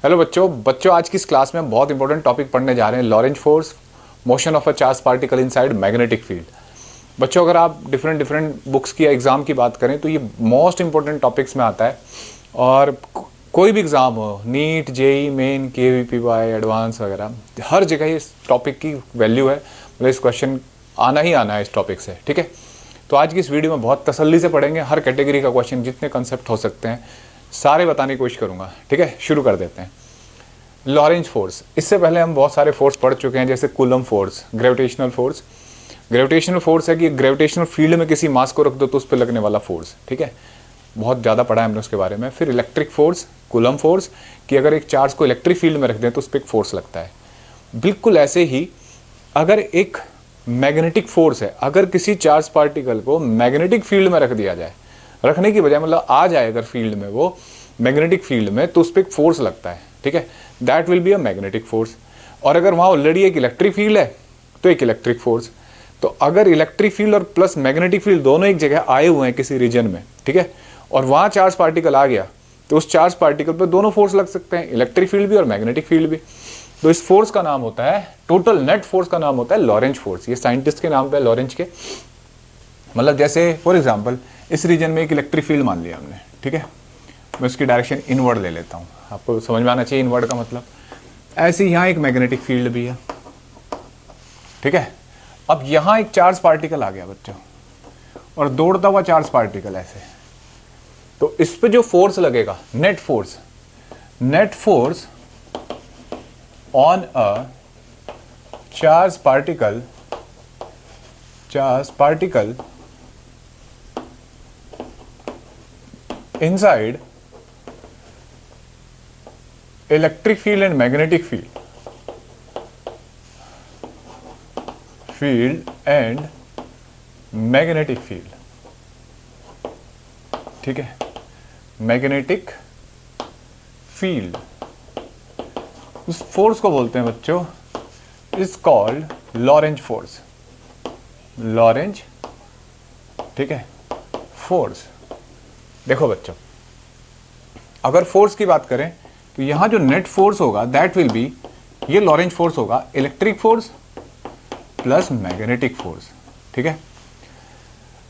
Hello बच्चों आज की इस क्लास में हम बहुत इंपॉर्टेंट टॉपिक पढ़ने जा रहे हैं, Lorentz force, motion of a charge particle inside magnetic field. बच्चों अगर आप डिफरेंट बुक्स की एग्जाम की बात करें तो ये मोस्ट इंपॉर्टेंट टॉपिक्स में आता है। और कोई भी एग्जाम हो, NEET, JEE Main, KVPY, advance वगैरह, हर जगह इस टॉपिक की वैल्यू है। मतलब इस क्वेश्चन आना ही आना है इस टॉपिक से, ठीक है। तो आज की इस वीडियो में बहुत तसल्ली से पढ़ेंगे, हर कैटेगरी का क्वेश्चन, जितने कंसेप्ट हो सकते हैं सारे बताने की कोशिश करूंगा, ठीक है। शुरू कर देते हैं। लॉरेंज फोर्स, इससे पहले हम बहुत सारे फोर्स पढ़ चुके हैं, जैसे coulomb force, gravitational force. Gravitational force है कि ग्रेविटेशनल फील्ड में किसी मास को रख दो तो उस पर लगने वाला फोर्स, ठीक है। बहुत ज़्यादा पढ़ा है हमने उसके बारे में। फिर इलेक्ट्रिक फोर्स, कूलम फोर्स, कि अगर एक चार्ज को इलेक्ट्रिक फील्ड में रख दें तो उस पर एक फोर्स लगता है। बिल्कुल ऐसे ही अगर एक मैग्नेटिक फोर्स है, अगर किसी चार्ज पार्टिकल को मैग्नेटिक फील्ड में रख दिया जाए, रखने की बजाय मतलब आ जाए अगर फील्ड में, वो मैग्नेटिक फील्ड में, तो उस पर एक फोर्स लगता है, ठीक है। That will be a magnetic force. और अगर वहाँ ऑलरेडी एक इलेक्ट्रिक फील्ड है तो एक इलेक्ट्रिक फोर्स। तो अगर इलेक्ट्रिक फील्ड और प्लस मैग्नेटिक फील्ड दोनों एक जगह आए हुए हैं किसी रीजन में, ठीक है, और वहाँ चार्ज पार्टिकल आ गया तो उस चार्ज पार्टिकल पर दोनों फोर्स लग सकते हैं, इलेक्ट्रिक फील्ड भी और मैग्नेटिक फील्ड भी। तो इस फोर्स का नाम होता है, टोटल नेट फोर्स का नाम होता है लॉरेंज फोर्स। ये साइंटिस्ट के नाम पे है, लॉरेंज के। मतलब जैसे फॉर एग्जांपल इस रीजन में एक इलेक्ट्रिक फील्ड मान लिया हमने, ठीक है। मैं उसकी डायरेक्शन इनवर्ड ले लेता हूँ, आपको समझ में आना चाहिए इनवर्ड का मतलब। ऐसे यहाँ एक मैग्नेटिक फील्ड भी है, ठीक है। अब यहाँ एक चार्ज पार्टिकल आ गया बच्चों, और दौड़ता हुआ चार्ज पार्टिकल ऐसे, तो इस पे जो फोर्स लगेगा, net force on a charge particle inside electric field and magnetic field, ठीक है। मैग्नेटिक फील्ड, उस फोर्स को बोलते हैं बच्चों, is called Lorentz force. Lorentz, ठीक है, फोर्स। देखो बच्चों, अगर फोर्स की बात करें तो यहां जो नेट फोर्स होगा दैट विल बी, ये लॉरेंज फोर्स होगा, electric force plus magnetic force, ठीक है।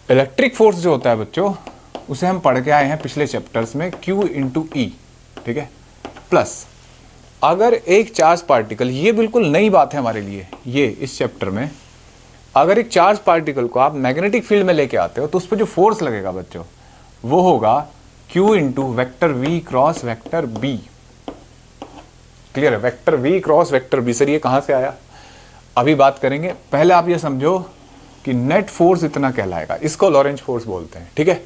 इलेक्ट्रिक फोर्स जो होता है बच्चों, उसे हम पढ़ के आए हैं पिछले चैप्टर्स में, Q इंटू ई, ठीक है, प्लस अगर एक चार्ज पार्टिकल, ये बिल्कुल नई बात है हमारे लिए, ये इस चैप्टर में, अगर एक चार्ज पार्टिकल को आप मैग्नेटिक फील्ड में लेके आते हो तो उस पर जो फोर्स लगेगा बच्चों वो होगा Q into vector V cross vector B। Clear है? Vector V cross vector B। Sir ये कहां से आया, अभी बात करेंगे। पहले आप ये समझो कि नेट फोर्स इतना कहलाएगा, इसको लॉरेंज फोर्स बोलते हैं, ठीक है।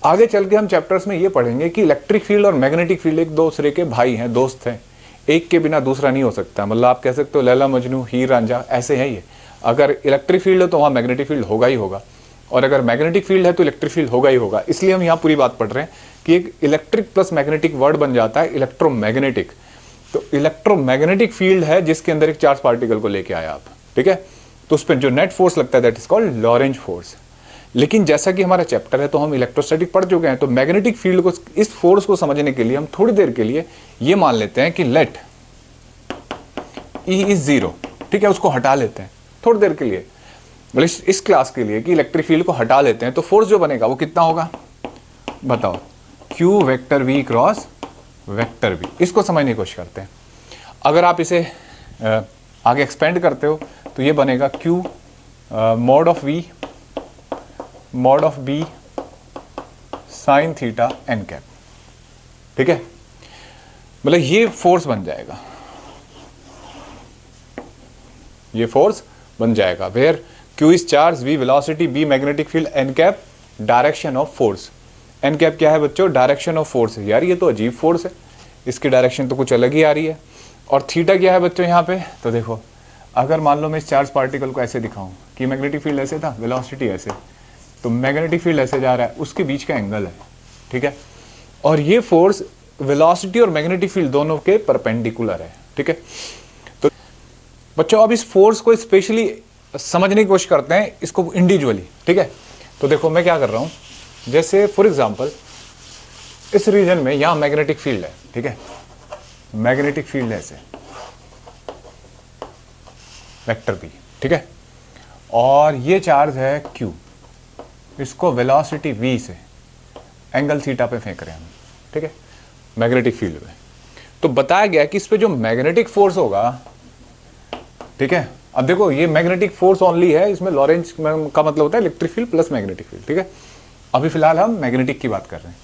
आगे चल के हम चैप्टर्स में ये पढ़ेंगे कि इलेक्ट्रिक फील्ड और मैग्नेटिक फील्ड एक दूसरे के भाई हैं, दोस्त हैं, एक के बिना दूसरा नहीं हो सकता। मतलब आप कह सकते हो लैला मजनू, हीर रांझा, ऐसे है ये। अगर इलेक्ट्रिक फील्ड है तो वहाँ मैग्नेटिक फील्ड होगा ही होगा, और अगर मैग्नेटिक फील्ड है तो इलेक्ट्रिक फील्ड होगा ही होगा। इसलिए हम यहाँ पूरी बात पढ़ रहे हैं कि एक इलेक्ट्रिक प्लस मैग्नेटिक वर्ड बन जाता है इलेक्ट्रोमैग्नेटिक। तो इलेक्ट्रोमैग्नेटिक फील्ड है जिसके अंदर एक चार्ज पार्टिकल को लेके आया आप, ठीक है। तो उस पर जो नेट फोर्स लगता है that is called Lorentz force. लेकिन जैसा कि हमारा चैप्टर है तो हम इलेक्ट्रोस्टैटिक पढ़ चुके हैं, तो मैग्नेटिक फील्ड को, इस फोर्स को समझने के लिए हम थोड़ी देर के लिए ये मान लेते हैं कि लेट E इज जीरो, ठीक है, उसको हटा लेते हैं थोड़ी देर के लिए, मतलब इस क्लास के लिए, कि इलेक्ट्रिक फील्ड को हटा लेते हैं। तो फोर्स जो बनेगा वो कितना होगा बताओ, Q vector V cross vector B। इसको समझने की कोशिश करते हैं। अगर आप इसे आगे एक्सपेंड करते हो तो ये बनेगा Q mod of B sine theta n cap, ठीक है। मतलब ये फोर्स बन जाएगा, ये फोर्स बन जाएगा, where Q is charge, V velocity, B magnetic field, n cap direction of force. n cap क्या है बच्चों, डायरेक्शन ऑफ फोर्स है। यार ये तो अजीब फोर्स है, इसकी डायरेक्शन तो कुछ अलग ही आ रही है। और थीटा क्या है बच्चों यहाँ पे, तो देखो अगर मान लो मैं इस चार्ज पार्टिकल को ऐसे दिखाऊं कि मैग्नेटिक फील्ड ऐसे था, वेलोसिटी ऐसे, तो मैग्नेटिक फील्ड ऐसे जा रहा है, उसके बीच का एंगल है, ठीक है। और ये फोर्स वेलोसिटी और मैग्नेटिक फील्ड दोनों के परपेंडिकुलर है, ठीक है। तो बच्चों अब इस फोर्स को स्पेशली समझने की कोशिश करते हैं, इसको इंडिविजुअली, ठीक है। तो देखो मैं क्या कर रहा हूं, जैसे फॉर एग्जांपल इस रीजन में यहां मैग्नेटिक फील्ड है, ठीक है। मैग्नेटिक फील्ड ऐसे, वेक्टर बी, ठीक है। और ये चार्ज है Q, इसको वेलोसिटी v से एंगल थीटा पे फेंक रहे हैं हम, ठीक है, मैग्नेटिक फील्ड में। तो बताया गया कि इस पे जो मैग्नेटिक फोर्स होगा, ठीक है, अब देखो ये मैग्नेटिक फोर्स ओनली है, इसमें लॉरेंज का मतलब होता है electric field plus magnetic field, ठीक है। अभी फिलहाल हम मैग्नेटिक की बात कर रहे हैं।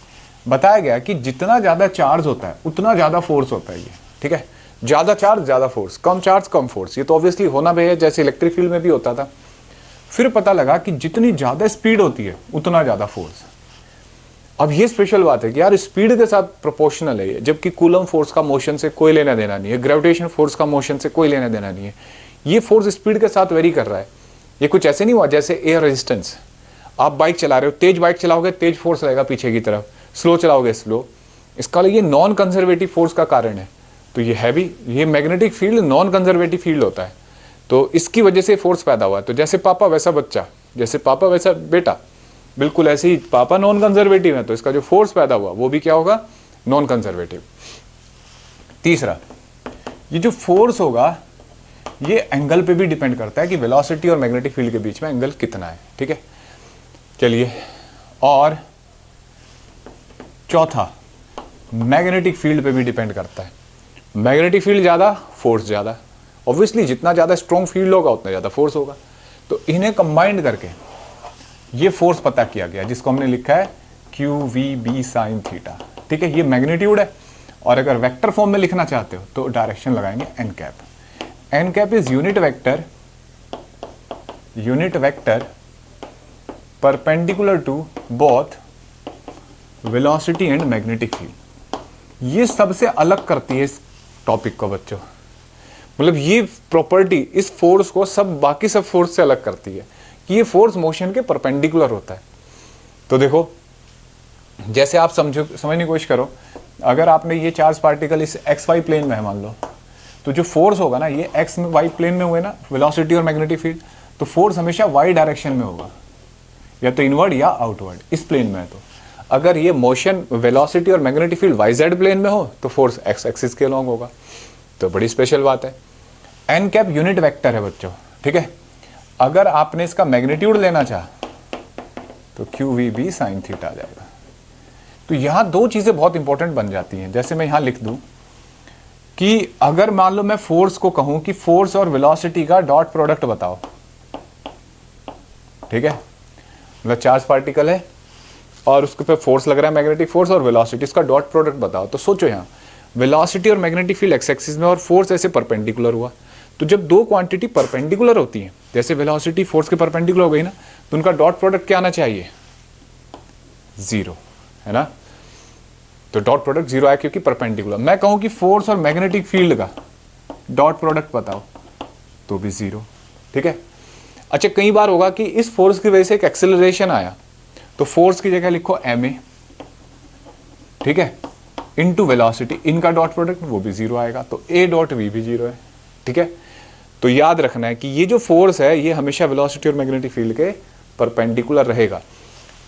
बताया गया कि जितना ज्यादा चार्ज होता है उतना ज्यादा फोर्स होता है ये, ठीक है। ज्यादा चार्ज ज्यादा फोर्स, कम चार्ज कम फोर्स, ये तो ऑब्वियसली होना भी है, जैसे इलेक्ट्रिक फील्ड में भी होता था। फिर पता लगा कि जितनी ज्यादा स्पीड होती है उतना ज्यादा फोर्स। अब ये स्पेशल बात है कि यार स्पीड के साथ प्रोपोर्शनल है ये, जबकि कूलम फोर्स का मोशन से कोई लेना देना नहीं है, ग्रेविटेशन फोर्स का मोशन से कोई लेना देना नहीं है। ये फोर्स स्पीड के साथ वेरी कर रहा है। ये कुछ ऐसे नहीं हुआ जैसे एयर रेजिस्टेंस, आप बाइक चला रहे हो, तेज बाइक चलाओगे तेज फोर्स रहेगा पीछे की तरफ, स्लो चलाओगे स्लो। इसका ये नॉन कंजर्वेटिव फोर्स का कारण है। तो ये है भी, ये magnetic field non conservative field होता है, तो इसकी वजह से फोर्स पैदा हुआ है। तो जैसे पापा वैसा बच्चा, जैसे पापा वैसा बेटा, बिल्कुल ऐसे ही पापा नॉन कंजर्वेटिव है तो इसका जो फोर्स पैदा हुआ वो भी क्या होगा, नॉन कंजर्वेटिव। तीसरा, ये जो फोर्स होगा ये एंगल पे भी डिपेंड करता है कि वेलोसिटी और मैग्नेटिक फील्ड के बीच में एंगल कितना है, ठीक है। चलिए, और चौथा, मैग्नेटिक फील्ड पे भी डिपेंड करता है। मैग्नेटिक फील्ड ज्यादा, फोर्स ज्यादा, ऑब्वियसली जितना ज्यादा स्ट्रॉन्ग फील्ड होगा उतना ज्यादा फोर्स होगा। तो इन्हें कंबाइंड करके ये फोर्स पता किया गया जिसको हमने लिखा है QVB sin थीटा, ठीक है। ये मैग्नीट्यूड है, और अगर वेक्टर फॉर्म में लिखना चाहते हो तो डायरेक्शन लगाएंगे n cap. n cap is unit vector perpendicular to both velocity and magnetic field. ये सबसे अलग करती है इस टॉपिक को बच्चों, मतलब ये प्रॉपर्टी इस फोर्स को सब बाकी सब फोर्स से अलग करती है कि ये फोर्स मोशन के परपेंडिकुलर होता है। तो देखो, जैसे आप समझने की कोशिश करो, अगर आपने ये चार्ज पार्टिकल इस एक्स वाई प्लेन में है मान लो, तो जो फोर्स होगा ना, ये एक्स वाई प्लेन में हुए ना वेलोसिटी और मैग्नेटिक फील्ड, तो फोर्स हमेशा वाई डायरेक्शन में होगा, या तो इनवर्ड या आउटवर्ड, इस प्लेन में है। तो अगर ये मोशन वेलोसिटी और magnetic field Y Z plane में हो तो फोर्स एक्स एक्सिस के अलॉन्ग होगा। तो बड़ी स्पेशल बात है। एन कैप यूनिट वेक्टर है बच्चों, ठीक है। अगर आपने इसका मैग्नीट्यूड लेना चाहा तो QVB sin थीटा आ जाएगा। तो यहां दो चीजें बहुत इंपॉर्टेंट बन जाती हैं। जैसे मैं यहां लिख दूं कि अगर मान लो मैं फोर्स को कहूं कि फोर्स और वेलोसिटी का डॉट प्रोडक्ट बताओ, ठीक है, मतलब चार्ज पार्टिकल है और उसके पे फोर्स लग रहा है मैग्नेटिक फोर्स और वेलोसिटी, इसका डॉट प्रोडक्ट बताओ। तो सोचो यहां वेलोसिटी और मैग्नेटिक फील्ड एक्स एक्सिस में और फोर्स ऐसे परपेंडिकुलर हुआ। तो जब दो क्वांटिटी परपेंडिकुलर होती हैं, जैसे वेलोसिटी फोर्स के परपेंडिकुलर हो गई ना, तो उनका डॉट प्रोडक्ट क्या आना चाहिए, 0, है ना। तो डॉट प्रोडक्ट 0 आया क्योंकि परपेंडिकुलर। मैं कहूं कि फोर्स और मैग्नेटिक फील्ड का डॉट प्रोडक्ट बताओ तो भी 0, ठीक है। अच्छा, कई बार होगा कि इस फोर्स की वजह से एक एक्सेलरेशन आया, तो फोर्स की जगह लिखो ma, ठीक है, इनटू वेलोसिटी, इनका डॉट प्रोडक्ट वो भी 0 आएगा, तो a डॉट v भी 0 है, ठीक है। तो याद रखना है कि ये जो फोर्स है ये हमेशा वेलोसिटी और मैग्नेटिक फील्ड के परपेंडिकुलर रहेगा।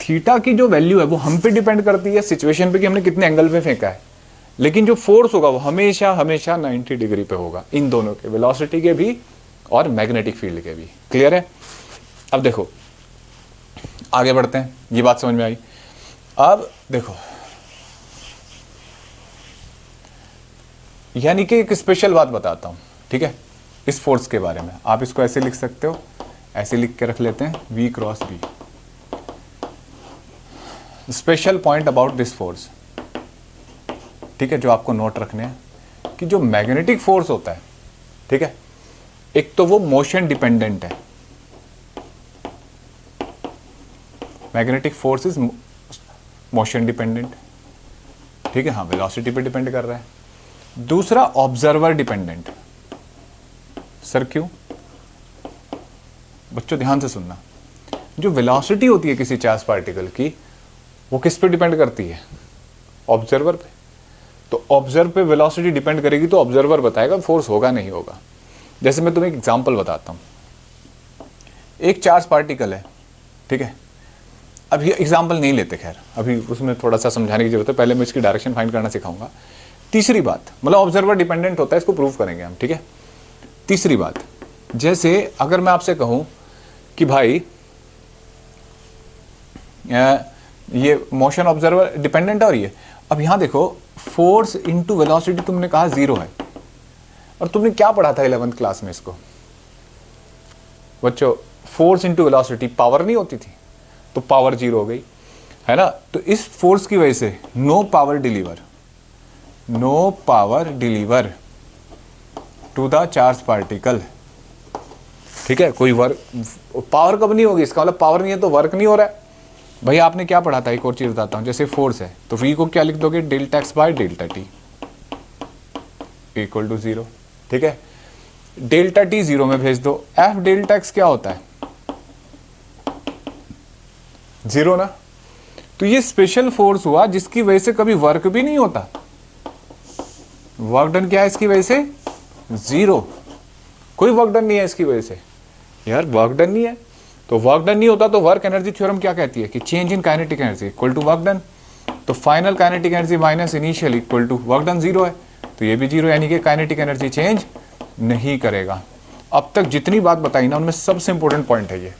थीटा की जो वैल्यू है वो हम पे डिपेंड करती है सिचुएशन पे कि हमने कितने एंगल पे फेंका है, लेकिन जो फोर्स होगा वो हमेशा हमेशा 90 डिग्री पे होगा, इन दोनों के, वेलोसिटी के भी और मैग्नेटिक फील्ड के भी। क्लियर है। अब देखो आगे बढ़ते हैं, ये बात समझ में आई। अब देखो, यानी कि एक स्पेशल बात बताता हूं, ठीक है, इस फोर्स के बारे में। आप इसको ऐसे लिख सकते हो, ऐसे लिख के रख लेते हैं V cross B। Special point about this force, ठीक है, जो आपको नोट रखने हैं कि जो मैग्नेटिक फोर्स होता है, ठीक है, एक तो वो मोशन डिपेंडेंट है, magnetic force is motion dependent, ठीक है, हाँ, वेलोसिटी पे डिपेंड कर रहा है। दूसरा ऑब्जर्वर डिपेंडेंट। सर क्यों? बच्चों ध्यान से सुनना, जो वेलोसिटी होती है किसी चार्ज पार्टिकल की वो किस पे डिपेंड करती है, ऑब्जर्वर पे। तो ऑब्जर्वर पे वेलोसिटी डिपेंड करेगी तो ऑब्जर्वर बताएगा फोर्स होगा नहीं होगा। जैसे मैं तुम्हें एक एग्जांपल बताता हूं, एक चार्ज पार्टिकल है, ठीक है, अब ये एग्जांपल नहीं लेते, खैर अभी उसमें थोड़ा सा समझाने की जरूरत है, पहले मैं इसकी डायरेक्शन फाइंड करना सिखाऊंगा। तीसरी बात, मतलब ऑब्जर्वर डिपेंडेंट होता है, इसको प्रूव करेंगे हम, ठीक है। तीसरी बात, जैसे अगर मैं आपसे कहूं कि भाई ये मोशन ऑब्जर्वर डिपेंडेंट है और ये, अब यहां देखो फोर्स इनटू वेलोसिटी तुमने कहा 0 है, और तुमने क्या पढ़ा था 11th क्लास में इसको बच्चों, फोर्स इनटू वेलोसिटी पावर नहीं होती थी, तो पावर 0 हो गई, है ना। तो इस फोर्स की वजह से no power deliver to the charge particle, ठीक है। कोई वर्क, पावर कब नहीं होगी, इसका मतलब पावर नहीं है तो वर्क नहीं हो रहा है। भाई आपने क्या पढ़ा था, एक और चीज बताता हूं, जैसे फोर्स है तो V को क्या लिख दोगे, delta x by delta T equal to 0, ठीक है। डेल्टा टी 0 में भेज दो, F डेल्टा x क्या होता है 0 ना। तो ये स्पेशल फोर्स हुआ जिसकी वजह से कभी वर्क भी नहीं होता, वर्क डन क्या है इसकी वजह से 0, कोई वर्क डन नहीं है इसकी वजह से, यार वर्क डन नहीं है, तो वर्क डन नहीं होता तो वर्क एनर्जी थ्योरम क्या कहती है कि change in kinetic energy equal to work done, तो final kinetic energy minus initial equal to work done 0 है, तो ये भी 0, यानी कि काइनेटिक एनर्जी चेंज नहीं करेगा। अब तक जितनी बात बताई ना उनमें सबसे इंपॉर्टेंट पॉइंट है ये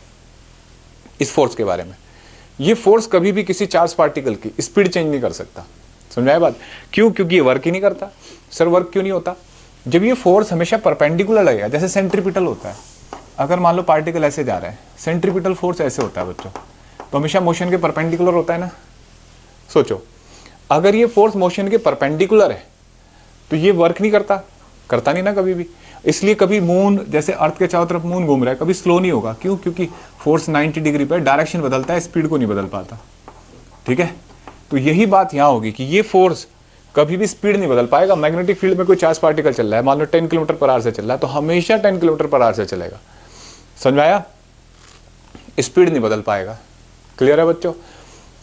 इस फोर्स के बारे में, ये फोर्स कभी भी किसी चार्ज पार्टिकल की स्पीड चेंज नहीं कर सकता, समझाया बात, क्यों, क्योंकि ये वर्क ही नहीं करता। सर वर्क क्यों नहीं होता, जब ये फोर्स हमेशा परपेंडिकुलर लगेगा, जैसे सेंट्रीपिटल होता है, अगर मान लो पार्टिकल ऐसे जा रहा है, सेंट्रीपिटल फोर्स ऐसे होता है बच्चों, तो हमेशा मोशन के परपेंडिकुलर होता है ना। सोचो अगर ये फोर्स मोशन के परपेंडिकुलर है तो ये वर्क नहीं करता नहीं ना कभी भी, इसलिए कभी मून, जैसे अर्थ के चारों तरफ मून घूम रहा है, कभी स्लो नहीं होगा, क्यों, क्योंकि फोर्स 90 डिग्री पर डायरेक्शन बदलता है, स्पीड को नहीं बदल पाता, ठीक है। तो यही बात यहां होगी कि ये फोर्स कभी भी स्पीड नहीं बदल पाएगा। मैग्नेटिक फील्ड में कोई चार्ज पार्टिकल चल रहा है, मान लो 10 किलोमीटर पर आवर से चल रहा है, तो हमेशा 10 किलोमीटर पर आवर से चलेगा, समझ में आया, स्पीड नहीं बदल पाएगा, क्लियर है बच्चों।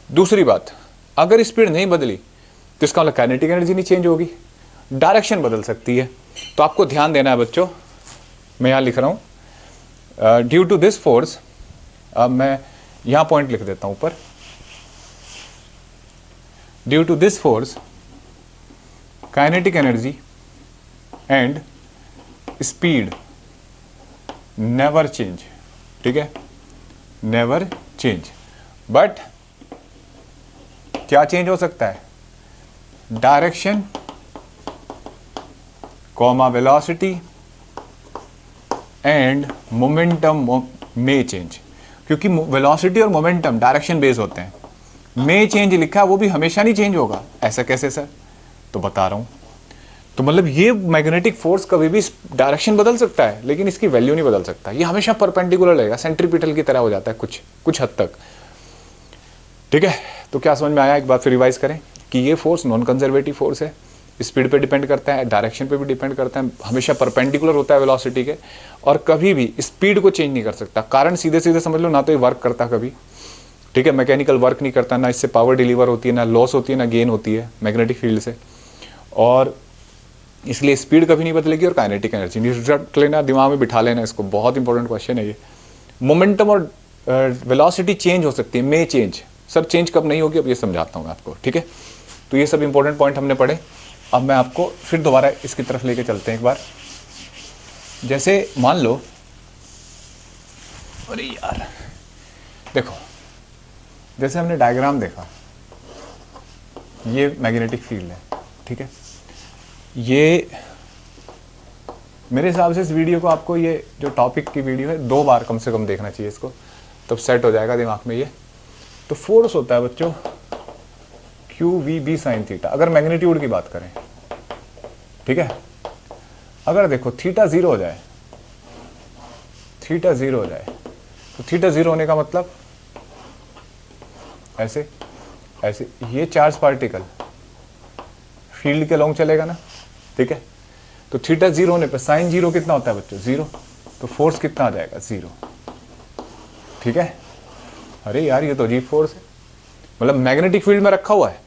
दूसरी बात, अगर स्पीड नहीं बदली तो इसका मतलब काइनेटिक एनर्जी नहीं चेंज होगी, डायरेक्शन बदल सकती है। तो आपको ध्यान देना है बच्चों, मैं यहां लिख रहा हूं ड्यू टू दिस फोर्स, अब मैं यहां पॉइंट लिख देता हूं ऊपर, due to this force kinetic energy and speed never change, ठीक है, नेवर चेंज, बट क्या चेंज हो सकता है, direction comma velocity and momentum में चेंज, क्योंकि वेलोसिटी और मोमेंटम डायरेक्शन बेस होते हैं, में चेंज लिखा है वो भी हमेशा नहीं चेंज होगा, ऐसा कैसे सर, तो बता रहा हूं। तो मतलब ये मैग्नेटिक फोर्स कभी भी डायरेक्शन बदल सकता है लेकिन इसकी वैल्यू नहीं बदल सकता, ये हमेशा परपेंडिकुलर रहेगा, सेंट्रीपिटल की तरह हो जाता है कुछ हद तक, ठीक है। तो क्या समझ में आया, एक बार फिर रिवाइज करें कि ये फोर्स नॉन कंजर्वेटिव फोर्स है, स्पीड पे डिपेंड करता है, डायरेक्शन पे भी डिपेंड करता है, हमेशा परपेंडिकुलर होता है वेलोसिटी के, और कभी भी स्पीड को चेंज नहीं कर सकता। कारण सीधे सीधे समझ लो, ना तो ये वर्क करता कभी, ठीक है, मैकेनिकल वर्क नहीं करता, ना इससे पावर डिलीवर होती है, ना लॉस होती है, ना गेन होती है मैग्नेटिक फील्ड से, और इसलिए स्पीड कभी नहीं बदलेगी और काइनेटिक एनर्जी नहीं रख लेना, दिमाग में बिठा लेना इसको, बहुत इंपॉर्टेंट क्वेश्चन है ये। मोमेंटम और वेलोसिटी चेंज हो सकती है, में चेंज, सर चेंज कब नहीं होगी, अब ये समझाता हूँ आपको, ठीक है। तो ये सब इंपॉर्टेंट पॉइंट हमने पढ़े, अब मैं आपको फिर दोबारा इसकी तरफ लेके चलते हैं एक बार। जैसे मान लो, अरे यार देखो, जैसे हमने डायग्राम देखा, ये मैग्नेटिक फील्ड है, ठीक है, ये मेरे हिसाब से इस वीडियो को आपको, ये जो टॉपिक की वीडियो है 2 बार कम से कम देखना चाहिए इसको, तब सेट हो जाएगा दिमाग में ये। तो फोर्स होता है बच्चों QVB sin थीटा, अगर मैग्नीट्यूड की बात करें, ठीक है। अगर देखो थीटा 0 हो जाए, थीटा 0 हो जाए, तो थीटा 0 होने का मतलब ऐसे ऐसे, ये चार्ज पार्टिकल फील्ड के लॉन्ग चलेगा ना, ठीक है। तो थीटा 0 होने पे साइन 0 कितना होता है बच्चों, 0, तो फोर्स कितना आ जाएगा, 0, ठीक है। अरे यार ये तो अजीब फोर्स है, मतलब मैग्नेटिक फील्ड में रखा हुआ है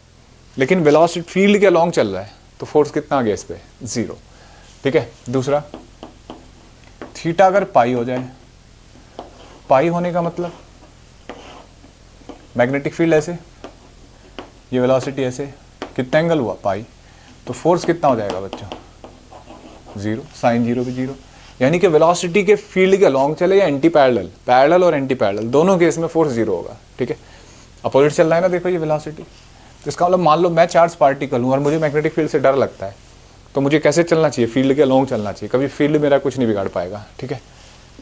लेकिन वेलोसिटी फील्ड के लॉन्ग चल रहा है, तो फोर्स कितना आ गया इस पे, 0, ठीक है। दूसरा, थीटा अगर पाई हो जाए, पाई होने का मतलब मैग्नेटिक फील्ड ऐसे, ये वेलोसिटी ऐसे, कितना एंगल हुआ, पाई, तो फोर्स कितना हो जाएगा बच्चों, 0, साइन 0 भी 0। यानी कि वेलोसिटी के फील्ड के लॉन्ग चले या एंटी पैरेलल, पैरेलल और एंटी पैरेलल दोनों केस में फोर्स 0 होगा। ठीक है, अपोजिट चल रहा है ना, देखो ये वेलोसिटी। तो इसका मतलब मान लो मैं चार्ज पार्टिकल हूँ और मुझे मैग्नेटिक फील्ड से डर लगता है, तो मुझे कैसे चलना चाहिए, फील्ड के लॉन्ग चलना चाहिए, कभी फील्ड मेरा कुछ नहीं बिगाड़ पाएगा। ठीक है,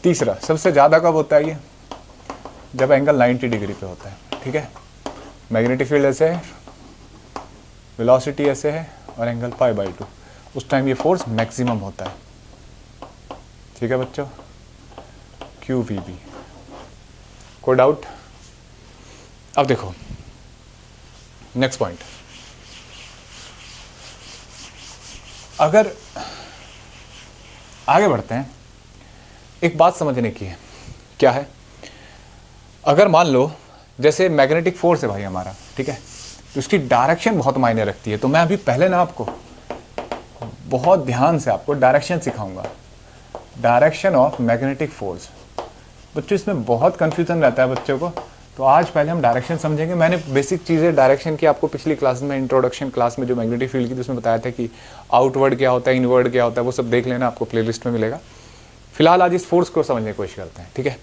तीसरा सबसे ज़्यादा कब होता है ये, जब एंगल 90 डिग्री पे होता है। ठीक है, मैग्नेटिक फील्ड ऐसे है, वेलोसिटी ऐसे है और एंगल π/2, उस टाइम ये फोर्स मैक्सिमम होता है। ठीक है बच्चों, QVB। कोई डाउट? अब देखो नेक्स्ट पॉइंट, अगर आगे बढ़ते हैं, एक बात समझने की है, क्या है, अगर मान लो जैसे मैग्नेटिक फोर्स है भाई हमारा, ठीक है, तो उसकी डायरेक्शन बहुत मायने रखती है। तो मैं अभी पहले ना आपको बहुत ध्यान से आपको डायरेक्शन सिखाऊंगा, डायरेक्शन ऑफ मैग्नेटिक फोर्स। बच्चों इसमें बहुत कंफ्यूजन रहता है बच्चों को, तो आज पहले हम डायरेक्शन समझेंगे। मैंने बेसिक चीज़ें डायरेक्शन की आपको पिछली क्लास में, इंट्रोडक्शन क्लास में जो मैग्नेटिक फील्ड की, उसमें बताया था कि आउटवर्ड क्या होता है, इनवर्ड क्या होता है, वो सब देख लेना, आपको प्लेलिस्ट में मिलेगा। फिलहाल आज इस फोर्स को समझने की कोशिश करते हैं। ठीक है,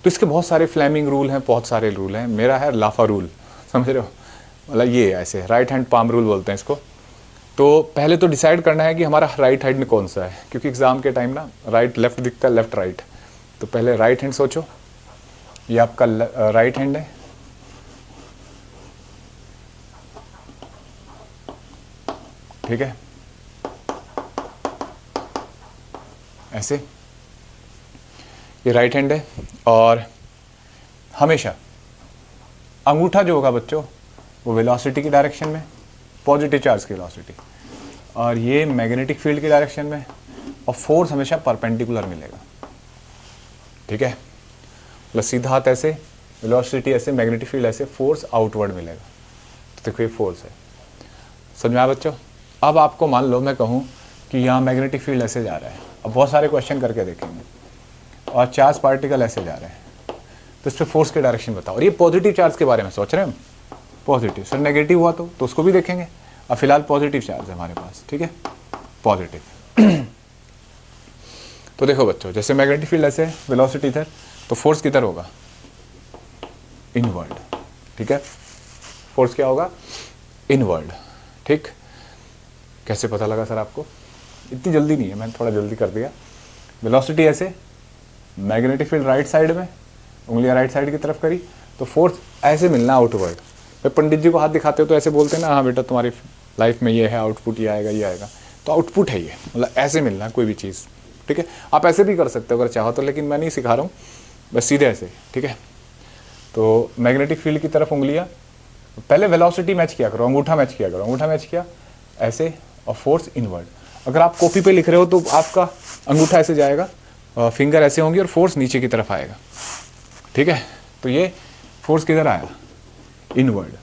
तो इसके बहुत सारे फ्लेमिंग रूल हैं, बहुत सारे रूल हैं। मेरा है लाफा रूल, समझ रहे हो, मतलब ये ऐसे राइट हैंड पाम रूल बोलते हैं इसको। तो पहले तो डिसाइड करना है कि हमारा राइट हैंड कौन सा है, क्योंकि एग्जाम के टाइम ना राइट लेफ्ट दिखता है, लेफ्ट राइट। तो पहले राइट हैंड सोचो, ये आपका राइट हैंड है, ठीक है, ऐसे ये राइट हैंड है। और हमेशा अंगूठा जो होगा बच्चों वो वेलोसिटी की डायरेक्शन में, पॉजिटिव चार्ज की वेलोसिटी, और ये मैग्नेटिक फील्ड की डायरेक्शन में, और फोर्स हमेशा परपेंडिकुलर मिलेगा। ठीक है, मतलब सीधा हाथ ऐसे, वेलोसिटी ऐसे, मैग्नेटिक फील्ड ऐसे, फोर्स आउटवर्ड मिलेगा। तो देखो ये फोर्स है, समझ में आया बच्चों? अब आपको मान लो मैं कहूँ कि यहाँ मैग्नेटिक फील्ड ऐसे जा रहा है, अब बहुत सारे क्वेश्चन करके देखेंगे, और चार्ज पार्टिकल ऐसे जा रहे हैं, तो इस पर फोर्स की डायरेक्शन बताओ। और ये पॉजिटिव चार्ज के बारे में सोच रहे हैं हम, पॉजिटिव। सर नेगेटिव हुआ तो उसको भी देखेंगे। अब फिलहाल पॉजिटिव चार्ज है हमारे पास, ठीक है, पॉजिटिव। तो देखो बच्चों, जैसे मैग्नेटिक फील्ड ऐसे, वेलोसिटी इधर, तो फोर्स किधर होगा, इनवर्ड। ठीक है, फोर्स क्या होगा, इनवर्ड। ठीक, कैसे पता लगा सर आपको? इतनी जल्दी नहीं है, मैंने थोड़ा जल्दी कर दिया। वेलोसिटी ऐसे, मैग्नेटिक फील्ड राइट साइड में, उंगलियां राइट साइड की तरफ करी, तो फोर्स ऐसे मिलना आउटवर्ड। भाई पंडित जी को हाथ दिखाते हो तो ऐसे बोलते हैं ना, हाँ बेटा तुम्हारी लाइफ में ये है, आउटपुट ये आएगा, ये आएगा, तो आउटपुट है ये, मतलब ऐसे मिलना कोई भी चीज़। ठीक है, आप ऐसे भी कर सकते हो अगर चाहो तो, लेकिन मैं नहीं सिखा रहा हूँ, बस सीधे ऐसे। ठीक है, तो मैग्नेटिक फील्ड की तरफ उंगलियाँ, पहले वेलोसिटी मैच किया करो, अंगूठा मैच किया करो, अंगूठा मैच किया ऐसे, और फोर्स इनवर्ड। अगर आप कॉपी पे लिख रहे हो तो आपका अंगूठा ऐसे जाएगा, फिंगर ऐसे होंगी, और फोर्स नीचे की तरफ आएगा। ठीक है, तो ये फोर्स किधर आया, इनवर्ड।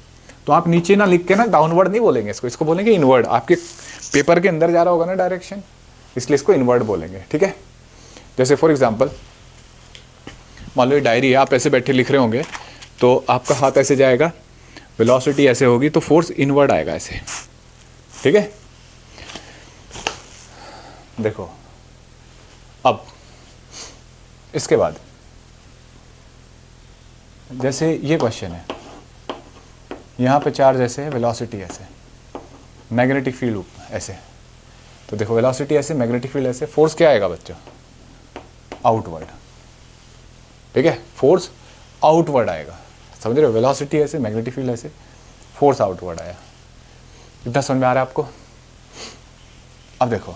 तो आप नीचे ना लिख के ना डाउनवर्ड नहीं बोलेंगे इसको, इसको बोलेंगे इनवर्ड। आपके पेपर के अंदर जा रहा होगा ना डायरेक्शन, इसलिए इसको इनवर्ड बोलेंगे। ठीक है, जैसे फॉर एग्जांपल मान लो ये डायरी है, आप ऐसे बैठे लिख रहे होंगे, तो आपका हाथ ऐसे जाएगा, वेलोसिटी ऐसे होगी, तो फोर्स इनवर्ड आएगा ऐसे। ठीक है, देखो अब इसके बाद जैसे ये क्वेश्चन है, यहाँ पे चार्ज ऐसे है, वेलोसिटी ऐसे, मैग्नेटिक फील्ड ऐसे, तो देखो वेलोसिटी ऐसे, मैग्नेटिक फील्ड ऐसे, फोर्स क्या आएगा बच्चों, आउटवर्ड। ठीक है, फोर्स आउटवर्ड आएगा, समझ रहे हो, वेलोसिटी ऐसे, मैग्नेटिक फील्ड ऐसे, फोर्स आउटवर्ड आया। इतना समझ में आ रहा है आपको? अब देखो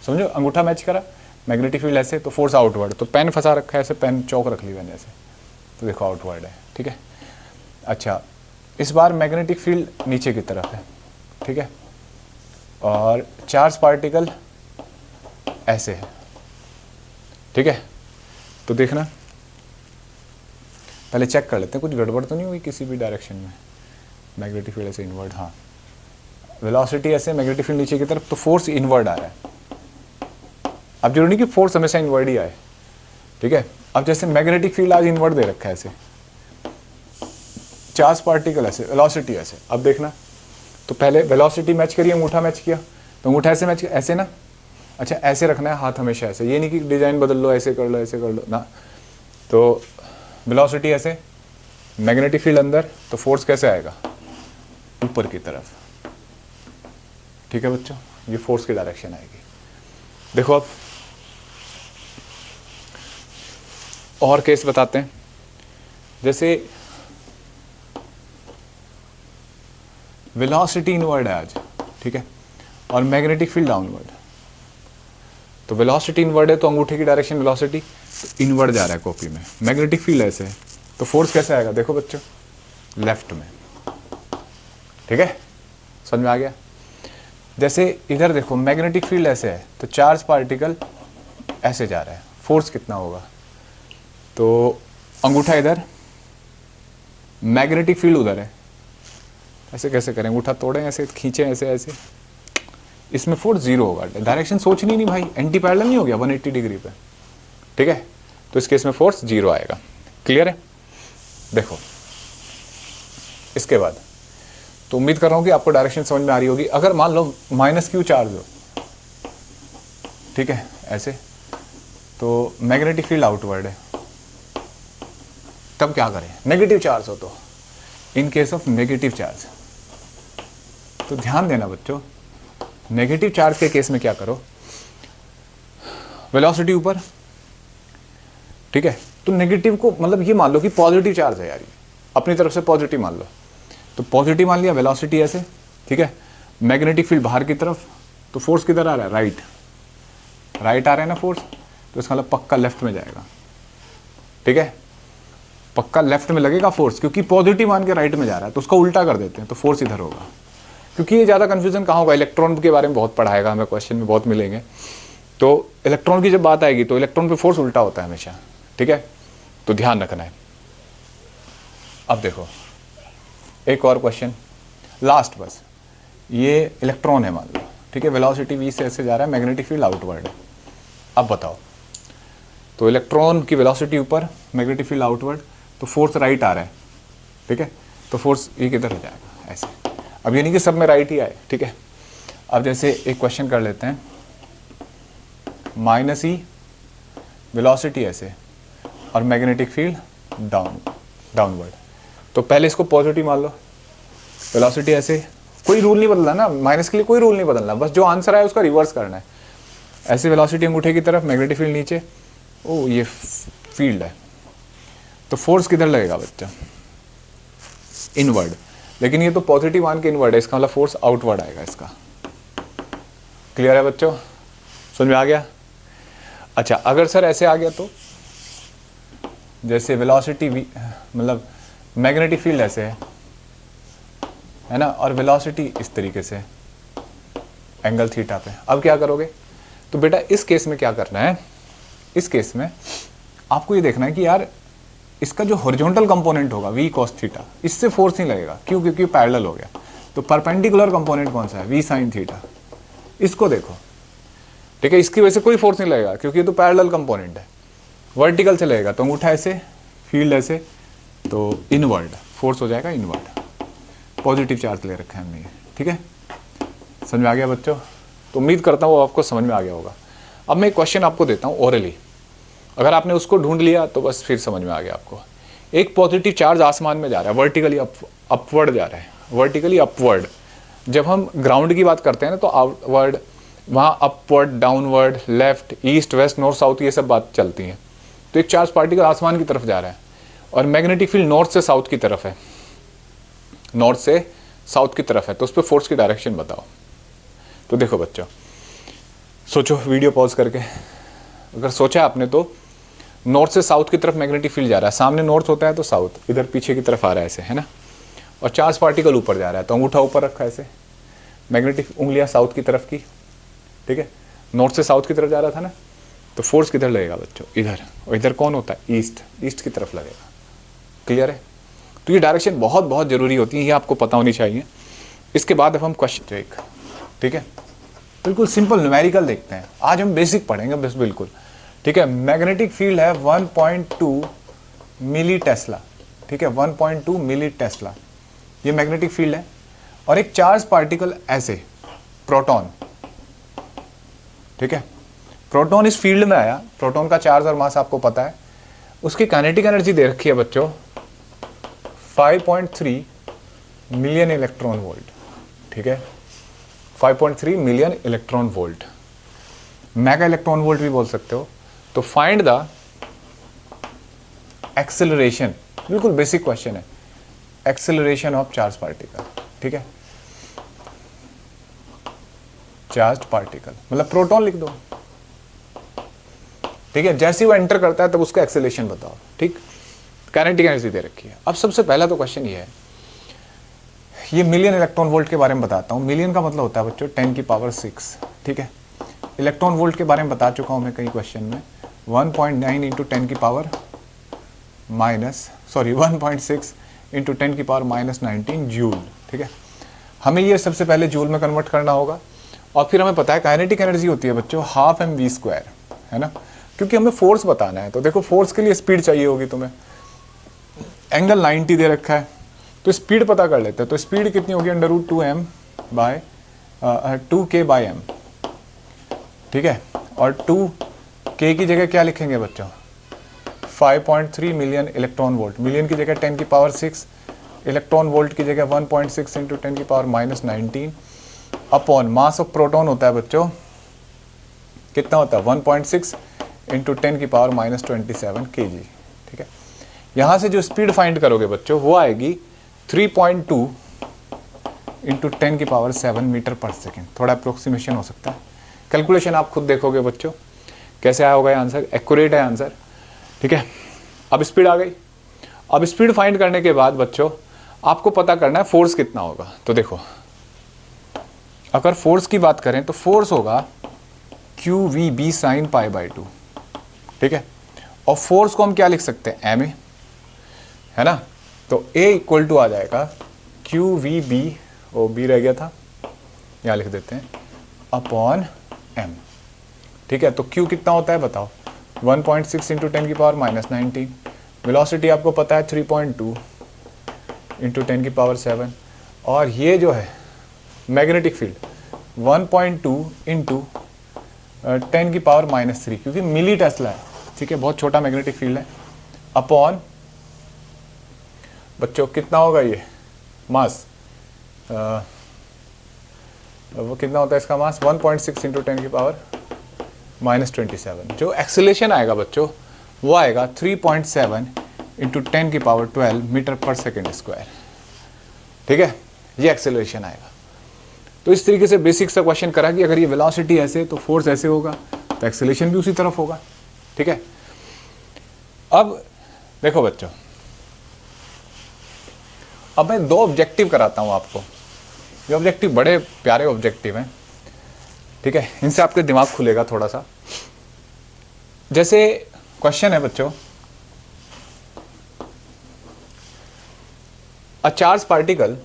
समझो, अंगूठा मैच करा, मैग्नेटिक फील्ड ऐसे, तो फोर्स आउटवर्ड, तो पेन फंसा रखा है ऐसे, पेन चौक रख ली मैंने ऐसे, तो देखो आउटवर्ड है। ठीक है, अच्छा इस बार मैग्नेटिक फील्ड नीचे की तरफ है, ठीक है, और चार्ज पार्टिकल ऐसे है। ठीक है, तो देखना पहले चेक कर लेते हैं कुछ गड़बड़ तो नहीं हुई किसी भी डायरेक्शन में। मैग्नेटिक फील्ड ऐसे इनवर्ड, हाँ, वेलोसिटी ऐसे, मैग्नेटिक फील्ड नीचे की तरफ, तो फोर्स इनवर्ड आ रहा है। अब जरूरी नहीं कि फोर्स हमेशा इनवर्ड ही आए। ठीक है, अब जैसे मैग्नेटिक फील्ड आज इनवर्ड दे रखा है ऐसे, चार्ज पार्टिकल ऐसे, वेलोसिटी ऐसे, अब देखना तो पहले वेलोसिटी मैच करिए, अंगूठा मैच किया, तो अंगूठा ऐसे मैच, ऐसे ना, अच्छा ऐसे रखना है हाथ हमेशा ऐसे, ये नहीं कि डिजाइन बदल लो, ऐसे कर लो, ऐसे कर लो ना। तो वेलोसिटी ऐसे, मैग्नेटिक फील्ड अंदर, तो फोर्स कैसे आएगा, ऊपर की तरफ। ठीक है बच्चों, ये फोर्स की डायरेक्शन आएगी। देखो अब और केस बताते हैं, जैसे वेलोसिटी इनवर्ड है आज, ठीक है, और मैग्नेटिक फील्ड डाउनवर्ड। तो वेलोसिटी इनवर्ड है तो अंगूठे की डायरेक्शन वेलोसिटी तो इनवर्ड जा रहा है कॉपी में, मैग्नेटिक फील्ड ऐसे है तो फोर्स कैसे आएगा, देखो बच्चों लेफ्ट में। ठीक है, समझ में आ गया। जैसे इधर देखो मैग्नेटिक फील्ड ऐसे है तो चार्ज पार्टिकल ऐसे जा रहा है, फोर्स कितना होगा, तो अंगूठा इधर, मैग्नेटिक फील्ड उधर है, ऐसे कैसे करें, अंगूठा तोड़ें ऐसे, खींचें ऐसे ऐसे, इसमें फोर्स जीरो होगा, डायरेक्शन सोचनी नहीं भाई, एंटी पैरेलल नहीं हो गया 180 डिग्री पे। ठीक है, तो इस केस में फोर्स जीरो आएगा। क्लियर है। देखो इसके बाद तो उम्मीद कर रहा हूं कि आपको डायरेक्शन समझ में आ रही होगी। अगर मान लो -q चार्ज हो, ठीक है ऐसे, तो मैग्नेटिक फील्ड आउटवर्ड है, तब क्या करें, नेगेटिव चार्ज हो तो, in case of negative charge, तो ध्यान देना बच्चों, नेगेटिव चार्ज के केस में क्या करो, वेलोसिटी ऊपर, ठीक है, तो नेगेटिव को मतलब ये मान लो कि पॉजिटिव चार्ज है यार, ये अपनी तरफ से पॉजिटिव मान लो, तो पॉजिटिव मान लिया, वेलोसिटी ऐसे, ठीक है, मैग्नेटिक फील्ड बाहर की तरफ, तो फोर्स किधर आ रहा है, राइट, राइट आ रहा है ना फोर्स, तो इसका मतलब पक्का लेफ्ट में जाएगा। ठीक है, पक्का लेफ्ट में लगेगा फोर्स, क्योंकि पॉजिटिव मान के राइट में जा रहा है, तो उसका उल्टा कर देते हैं तो फोर्स इधर होगा। क्योंकि ये ज़्यादा कन्फ्यूजन कहाँ होगा, इलेक्ट्रॉन के बारे में बहुत पढ़ाएगा हमें, क्वेश्चन में बहुत मिलेंगे, तो इलेक्ट्रॉन की जब बात आएगी तो इलेक्ट्रॉन पे फोर्स उल्टा होता है हमेशा। ठीक है, तो ध्यान रखना है। अब देखो एक और क्वेश्चन लास्ट, बस ये इलेक्ट्रॉन है मान लो, ठीक है, वेलोसिटी v से ऐसे जा रहा है, मैग्नेटिक फील्ड आउटवर्ड है। अब बताओ, तो इलेक्ट्रॉन की वेलोसिटी ऊपर, मैग्नेटिक फील्ड आउटवर्ड, तो फोर्स राइट आ रहा है, ठीक है, तो फोर्स ये किधर हो जाएगा, ऐसे। अब ये नहीं कि सब में राइट ही आए, ठीक है। अब जैसे एक क्वेश्चन कर लेते हैं, -e वेलोसिटी ऐसे और मैग्नेटिक फील्ड डाउनवर्ड, तो पहले इसको पॉजिटिव मान लो, वेलोसिटी ऐसे, कोई रूल नहीं बदलना ना, माइनस के लिए कोई रूल नहीं बदलना, बस जो आंसर है उसका रिवर्स करना है। ऐसे वेलोसिटी अंगूठे की तरफ, मैग्नेटिक फील्ड नीचे, ओ ये फील्ड है, तो फोर्स किधर लगेगा बच्चा, इनवर्ड, लेकिन ये तो पॉजिटिव मान के इनवर्ड है, इसका मतलब फोर्स आउटवर्ड आएगा इसका। क्लियर है बच्चों, समझ में आ गया। अच्छा अगर सर ऐसे आ गया तो, जैसे वेलोसिटी मतलब मैग्नेटिक फील्ड ऐसे है ना, और वेलोसिटी इस तरीके से एंगल थीटा पे, अब क्या करोगे, तो बेटा इस केस में क्या करना है, इस केस में आपको ये देखना है कि यार इसका जो हॉरिजॉन्टल कंपोनेंट होगा v cos थीटा, इससे फोर्स नहीं लगेगा, क्यों, क्योंकि पैरेलल हो गया। तो परपेंडिकुलर कंपोनेंट कौन सा है, v sin थीटा, इसको देखो, ठीक है, इसकी वजह से कोई फोर्स नहीं लगेगा क्योंकि ये तो पैरेलल कंपोनेंट है। वर्टिकल से लगेगा तो अंगूठा ऐसे, फील्ड ऐसे, तो इनवर्ड फोर्स हो जाएगा, इनवर्ड, पॉजिटिव चार्ज ले रखा है हमने, ठीक है, समझ में आ गया बच्चों। तो उम्मीद करता हूँ आपको समझ में आ गया होगा। अब मैं एक क्वेश्चन आपको देता हूँ ओरली, अगर आपने उसको ढूंढ लिया तो बस फिर समझ में आ गया आपको। एक पॉजिटिव चार्ज आसमान में जा रहा है, वर्टिकली अपवर्ड जा रहा है, वर्टिकली अपवर्ड। जब हम ग्राउंड की बात करते हैं ना तो आउटवर्ड, वहाँ upward, downward, left, east, west, north, south, ये सब बात चलती हैं। तो एक चार्ज पार्टिकल आसमान की तरफ जा रहा है और मैग्नेटिक फील्ड नॉर्थ से साउथ की तरफ है, नॉर्थ से साउथ की तरफ है, तो उस पर फोर्स की डायरेक्शन बताओ। तो देखो बच्चों, सोचो वीडियो पॉज करके, अगर सोचा आपने तो नॉर्थ से साउथ की तरफ मैग्नेटिक फील्ड जा रहा है, सामने नॉर्थ होता है तो साउथ, इधर पीछे की तरफ आ रहा है ऐसे, है ना, और चार्ज पार्टिकल ऊपर जा रहा है, तो अंगूठा ऊपर रखा है ऐसे, मैग्नेटिक उंगलियां साउथ की तरफ की, ठीक है, नॉर्थ से साउथ की तरफ जा रहा था ना, तो फोर्स किधर लगेगा बच्चों, इधर, और इधर कौन होता है, ईस्ट, ईस्ट की तरफ लगेगा। क्लियर है। तो ये डायरेक्शन बहुत बहुत जरूरी होती है, ये आपको पता होनी चाहिए। इसके बाद अब हम क्वेश्चन एक, ठीक है, बिल्कुल सिंपल न्यूमेरिकल देखते हैं, आज हम बेसिक पढ़ेंगे बस, बिल्कुल ठीक है। मैग्नेटिक फील्ड है 1.2 मिली टेस्ला, ठीक है, 1.2 मिली टेस्ला, ये मैग्नेटिक फील्ड है, और एक चार्ज पार्टिकल ऐसे, प्रोटॉन, ठीक है। प्रोटॉन इस फील्ड में आया, प्रोटॉन का चार्ज और मास आपको पता है, उसकी काइनेटिक एनर्जी दे रखी है बच्चों 5.3 मिलियन इलेक्ट्रॉन वोल्ट, ठीक है, 5.3 million electron volt, mega electron volt भी बोल सकते हो। तो फाइंड द एक्सेलरेशन, बिल्कुल बेसिक क्वेश्चन है, एक्सेलरेशन ऑफ चार्ज पार्टिकल, ठीक है, चार्ज पार्टिकल मतलब प्रोटॉन लिख दो, ठीक है। जैसे ही वो एंटर करता है तब उसका एक्सेलरेशन बताओ, ठीक, काइनेटिक एनर्जी दे रखी है। अब सबसे पहला तो क्वेश्चन ये है, ये मिलियन इलेक्ट्रॉन वोल्ट के बारे में बताता हूँ। मिलियन का मतलब होता है बच्चों 10 की पावर 6, ठीक है। इलेक्ट्रॉन वोल्ट के बारे में बता चुका हूँ मैं कई क्वेश्चन में, 1.9 इंटू 10 की पावर माइनस 1.6 इंटू 10 की पावर माइनस 19 जूल, ठीक है। हमें ये सबसे पहले जूल में कन्वर्ट करना होगा, और फिर हमें पता है काइनेटिक एनर्जी होती है बच्चों हाफ mv², है ना, क्योंकि हमें फोर्स बताना है। तो देखो फोर्स के लिए स्पीड चाहिए होगी तुम्हें, एंगल 90 दे रखा है, तो स्पीड पता कर लेते हैं। तो स्पीड कितनी होगी, √2m बाय 2k/m, ठीक है। और 2k की जगह क्या लिखेंगे बच्चों, 5.3 मिलियन इलेक्ट्रॉन वोल्ट, मिलियन की जगह 10 की पावर 6, इलेक्ट्रॉन वोल्ट की जगह 1.6 इंटू 10 की power minus 19 upon mass of proton होता है बच्चों, कितना होता है 1.6 इंटू 10 की पावर माइनस 27 kg, ठीक है। यहाँ से जो स्पीड फाइंड करोगे बच्चों वो आएगी 3.2 इंटू 10 की पावर 7 मीटर पर सेकेंड। थोड़ा अप्रोक्सीमेशन हो सकता है, कैलकुलेशन आप खुद देखोगे बच्चों कैसे आया होगा ये आंसर, एक्यूरेट है आंसर, ठीक है। अब स्पीड आ गई। अब स्पीड फाइंड करने के बाद बच्चों आपको पता करना है फोर्स कितना होगा। तो देखो अगर फोर्स की बात करें तो फोर्स होगा QVB sin π/2, ठीक है। और फोर्स को हम क्या लिख सकते हैं, ma, है ना। तो A इक्वल टू आ जाएगा QVB, ओ B रह गया था, यहाँ लिख देते हैं, अपॉन m, ठीक है। तो Q कितना होता है बताओ, 1.6 इंटू 10 की पावर माइनस 19, वेलोसिटी आपको पता है 3.2 इंटू 10 की पावर 7, और ये जो है मैग्नेटिक फील्ड 1.2 इंटू 10 की पावर माइनस 3, क्योंकि मिली टेस्ला है, ठीक है, बहुत छोटा मैग्नेटिक फील्ड है, अपॉन बच्चों कितना होगा ये मास, वो कितना होता है इसका मास 1.6 इंटू 10 की पावर माइनस 27। जो एक्सेलरेशन आएगा बच्चों वो आएगा 3.7 इंटू 10 की पावर 12 मीटर पर सेकेंड स्क्वायर, ठीक है, ये एक्सेलरेशन आएगा। तो इस तरीके से बेसिक सा क्वेश्चन करा कि अगर ये वेलोसिटी ऐसे तो फोर्स ऐसे होगा, तो एक्सेलरेशन भी उसी तरफ होगा, ठीक है। अब देखो बच्चों, अब मैं दो ऑब्जेक्टिव कराता हूं आपको। ये ऑब्जेक्टिव बड़े प्यारे ऑब्जेक्टिव हैं, ठीक है, इनसे आपके दिमाग खुलेगा थोड़ा सा। जैसे क्वेश्चन है बच्चों, अ charge particle